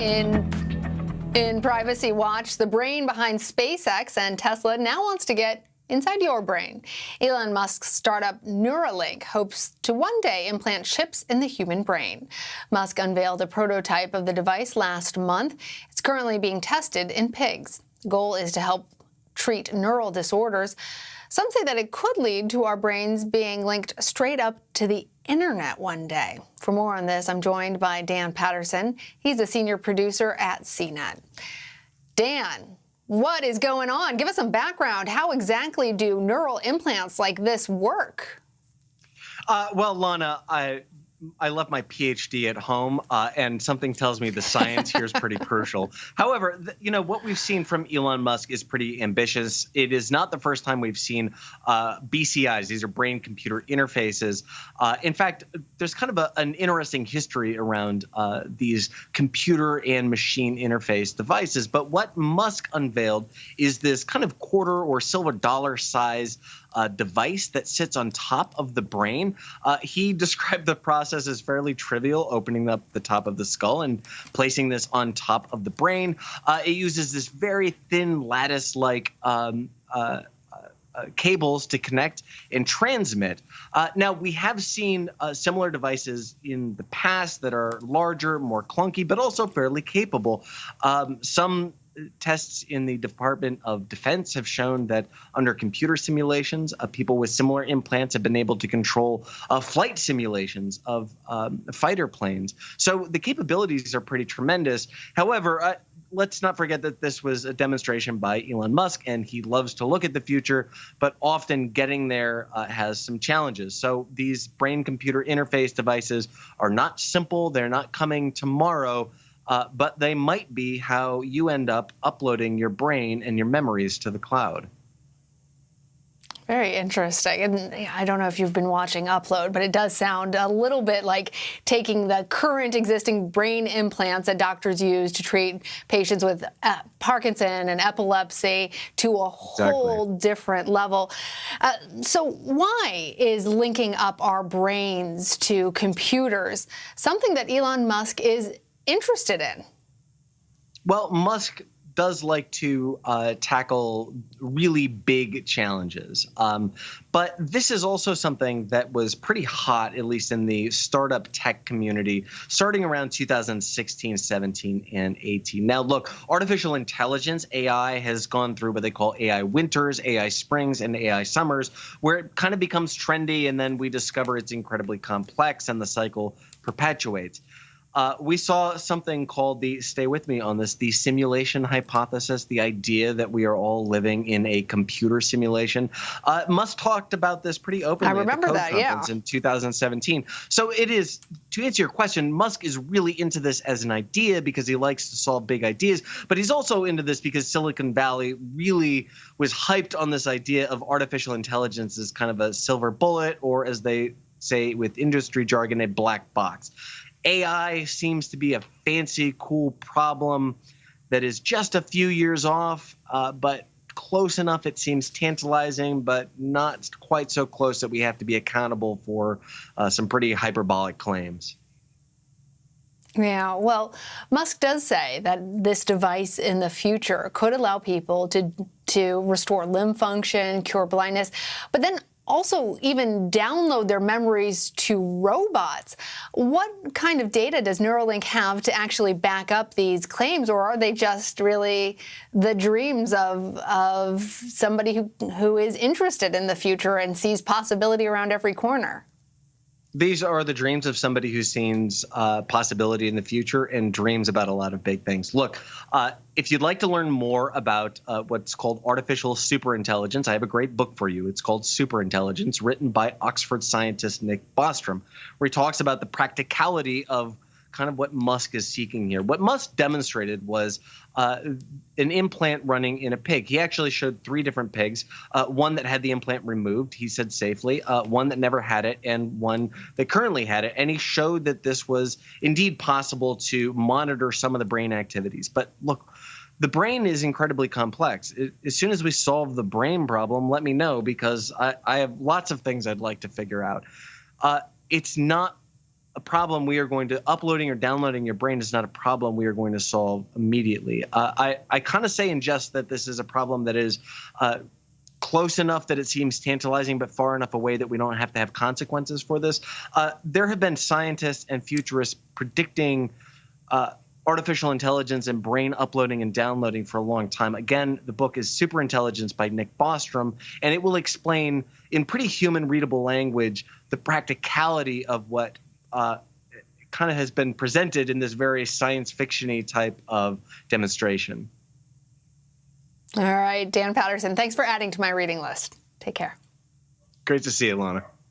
In Privacy Watch, the brain behind SpaceX and Tesla now wants to get inside your brain. Elon Musk's startup Neuralink hopes to one day implant chips in the human brain. Musk unveiled a prototype of the device last month. It's currently being tested in pigs. The goal is to help treat neural disorders. Some say that it could lead to our brains being linked straight up to the internet one day. For more on this, I'm joined by Dan Patterson. He's a senior producer at CNET. Dan, what is going on? Give us some background. How exactly do neural implants like this work? Well, Lana, I left my PhD at home, and something tells me the science here is pretty crucial. However, what we've seen from Elon Musk is pretty ambitious. It is not the first time we've seen BCIs. These are brain-computer interfaces. In fact, there's kind of an interesting history around these computer and machine interface devices. But what Musk unveiled is this kind of quarter or silver dollar size device that sits on top of the brain. He described the process as fairly trivial, opening up the top of the skull and placing this on top of the brain. It uses this very thin lattice-like cables to connect and transmit. Now, we have seen similar devices in the past that are larger, more clunky, but also fairly capable. Some tests in the Department of Defense have shown that under computer simulations, people with similar implants have been able to control flight simulations of fighter planes. So the capabilities are pretty tremendous. However, let's not forget that this was a demonstration by Elon Musk, and he loves to look at the future, but often getting there has some challenges. So these brain-computer interface devices are not simple. They're not coming tomorrow. But they might be how you end up uploading your brain and your memories to the cloud. Very interesting. And I don't know if you've been watching Upload, but it does sound a little bit like taking the current existing brain implants that doctors use to treat patients with Parkinson and epilepsy to a whole different level. So why is linking up our brains to computers something that Elon Musk is interested in? Well, Musk does like to tackle really big challenges. But this is also something that was pretty hot, at least in the startup tech community, starting around 2016, 17, and 18. Now, look, artificial intelligence, AI, has gone through what they call AI winters, AI springs, and AI summers, where it kind of becomes trendy, and then we discover it's incredibly complex, and the cycle perpetuates. We saw something called stay with me on this, the simulation hypothesis, the idea that we are all living in a computer simulation. Musk talked about this pretty openly at the Code Conference in 2017. So it is, to answer your question, Musk is really into this as an idea because he likes to solve big ideas, but he's also into this because Silicon Valley really was hyped on this idea of artificial intelligence as kind of a silver bullet, or as they say with industry jargon, a black box. AI seems to be a fancy, cool problem that is just a few years off, but close enough it seems tantalizing, but not quite so close that we have to be accountable for some pretty hyperbolic claims. Yeah, well, Musk does say that this device in the future could allow people to restore limb function, cure blindness, but then also even download their memories to robots. What kind of data does Neuralink have to actually back up these claims, or are they just really the dreams of somebody who is interested in the future and sees possibility around every corner? These are the dreams of somebody who sees possibility in the future and dreams about a lot of big things. Look, if you'd like to learn more about what's called artificial superintelligence, I have a great book for you. It's called Superintelligence, written by Oxford scientist Nick Bostrom, where he talks about the practicality of kind of what Musk is seeking here. What Musk demonstrated was an implant running in a pig. He actually showed 3 different pigs, one that had the implant removed, he said safely, one that never had it, and one that currently had it. And he showed that this was indeed possible to monitor some of the brain activities. But look, the brain is incredibly complex. As soon as we solve the brain problem, let me know, because I have lots of things I'd like to figure out. It's not a problem we are going to uploading or downloading your brain is not a problem we are going to solve immediately. I kind of say in jest that this is a problem that is close enough that it seems tantalizing, but far enough away that we don't have to have consequences for this. There have been scientists and futurists predicting artificial intelligence and brain uploading and downloading for a long time. Again, the book is Superintelligence by Nick Bostrom, and it will explain in pretty human readable language the practicality of what kind of has been presented in this very science fiction-y type of demonstration. All right, Dan Patterson, thanks for adding to my reading list. Take care. Great to see you, Lana.